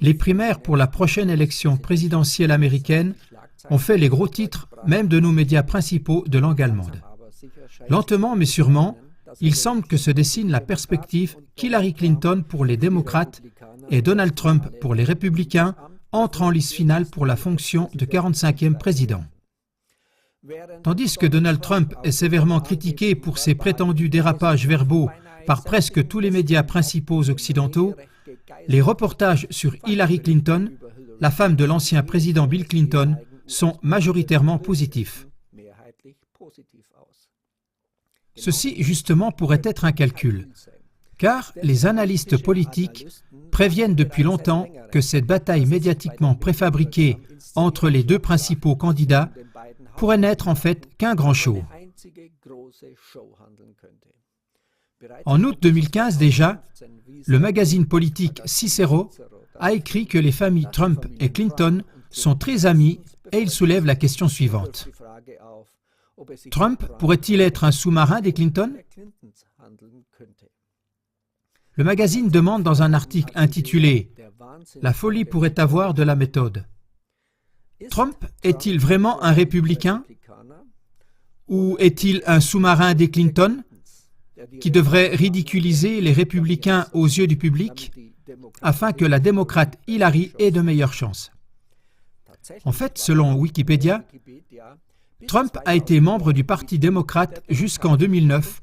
Les primaires pour la prochaine élection présidentielle américaine ont fait les gros titres, même de nos médias principaux de langue allemande. Lentement mais sûrement, il semble que se dessine la perspective qu'Hillary Clinton pour les démocrates et Donald Trump pour les républicains entrent en lice finale pour la fonction de 45e président. Tandis que Donald Trump est sévèrement critiqué pour ses prétendus dérapages verbaux par presque tous les médias principaux occidentaux, les reportages sur Hillary Clinton, la femme de l'ancien président Bill Clinton, sont majoritairement positifs. Ceci, justement, pourrait être un calcul, car les analystes politiques préviennent depuis longtemps que cette bataille médiatiquement préfabriquée entre les deux principaux candidats pourrait n'être en fait qu'un grand show. En août 2015 déjà, le magazine politique Cicero a écrit que les familles Trump et Clinton sont très amies et il soulève la question suivante. Trump pourrait-il être un sous-marin des Clinton? Le magazine demande dans un article intitulé « La folie pourrait avoir de la méthode ». Trump est-il vraiment un républicain? Ou est-il un sous-marin des Clinton qui devrait ridiculiser les républicains aux yeux du public afin que la démocrate Hillary ait de meilleures chances? En fait, selon Wikipédia, Trump a été membre du Parti démocrate jusqu'en 2009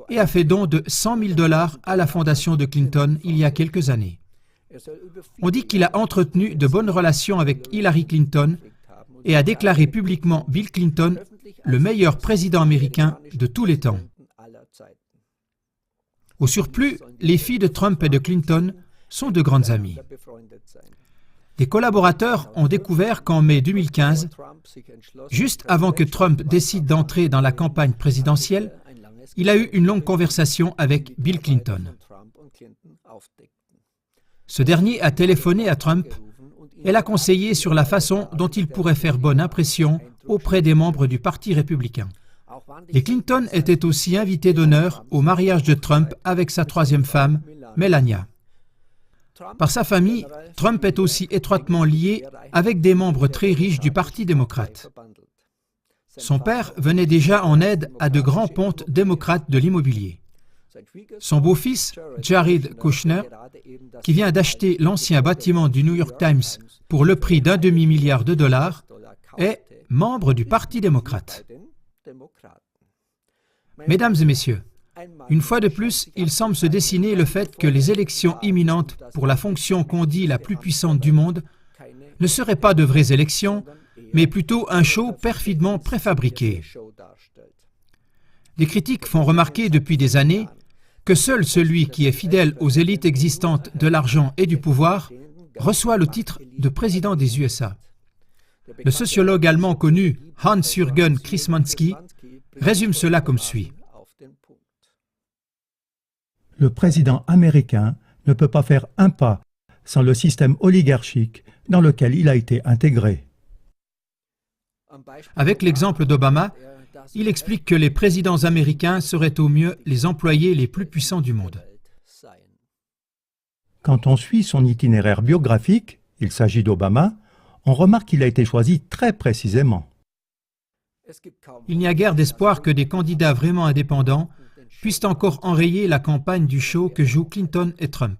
et a fait don de $100 000 à la fondation de Clinton il y a quelques années. On dit qu'il a entretenu de bonnes relations avec Hillary Clinton et a déclaré publiquement Bill Clinton le meilleur président américain de tous les temps. Au surplus, les filles de Trump et de Clinton sont de grandes amies. Des collaborateurs ont découvert qu'en mai 2015, juste avant que Trump décide d'entrer dans la campagne présidentielle, il a eu une longue conversation avec Bill Clinton. Ce dernier a téléphoné à Trump et l'a conseillé sur la façon dont il pourrait faire bonne impression auprès des membres du Parti républicain. Les Clinton étaient aussi invités d'honneur au mariage de Trump avec sa troisième femme, Melania. Par sa famille, Trump est aussi étroitement lié avec des membres très riches du Parti démocrate. Son père venait déjà en aide à de grands pontes démocrates de l'immobilier. Son beau-fils, Jared Kushner, qui vient d'acheter l'ancien bâtiment du New York Times pour le prix d'1 demi-milliard de dollars, est membre du Parti démocrate. Mesdames et messieurs, une fois de plus, il semble se dessiner le fait que les élections imminentes pour la fonction qu'on dit la plus puissante du monde ne seraient pas de vraies élections, mais plutôt un show perfidement préfabriqué. Les critiques font remarquer depuis des années que seul celui qui est fidèle aux élites existantes de l'argent et du pouvoir reçoit le titre de président des USA. Le sociologue allemand connu Hans-Jürgen Krismanski résume cela comme suit. Le président américain ne peut pas faire un pas sans le système oligarchique dans lequel il a été intégré. Avec l'exemple d'Obama, il explique que les présidents américains seraient au mieux les employés les plus puissants du monde. Quand on suit son itinéraire biographique, il s'agit d'Obama, on remarque qu'il a été choisi très précisément. Il n'y a guère d'espoir que des candidats vraiment indépendants puissent encore enrayer la campagne du show que jouent Clinton et Trump.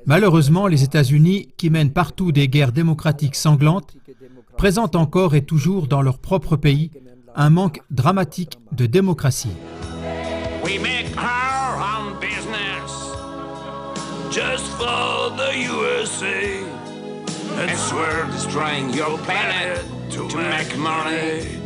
Malheureusement, les États-Unis, qui mènent partout des guerres démocratiques sanglantes, présentent encore et toujours dans leur propre pays un manque dramatique de démocratie. We make our own business just for the USA. And we're destroying your planet to make money.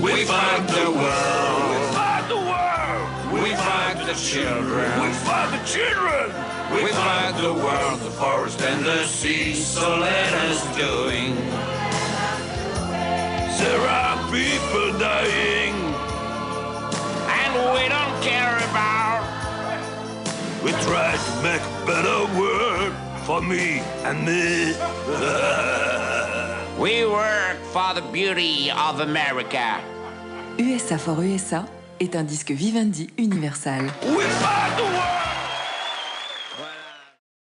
We fight the world. We fight the world. We fight the children. We fight the children. We fight the world, the forest and the sea. So let us doing. There are people dying, and we don't care about. We try to make a better world for me and me. We work for the beauty of America. USA for USA est un disque Vivendi Universal. We fight the world.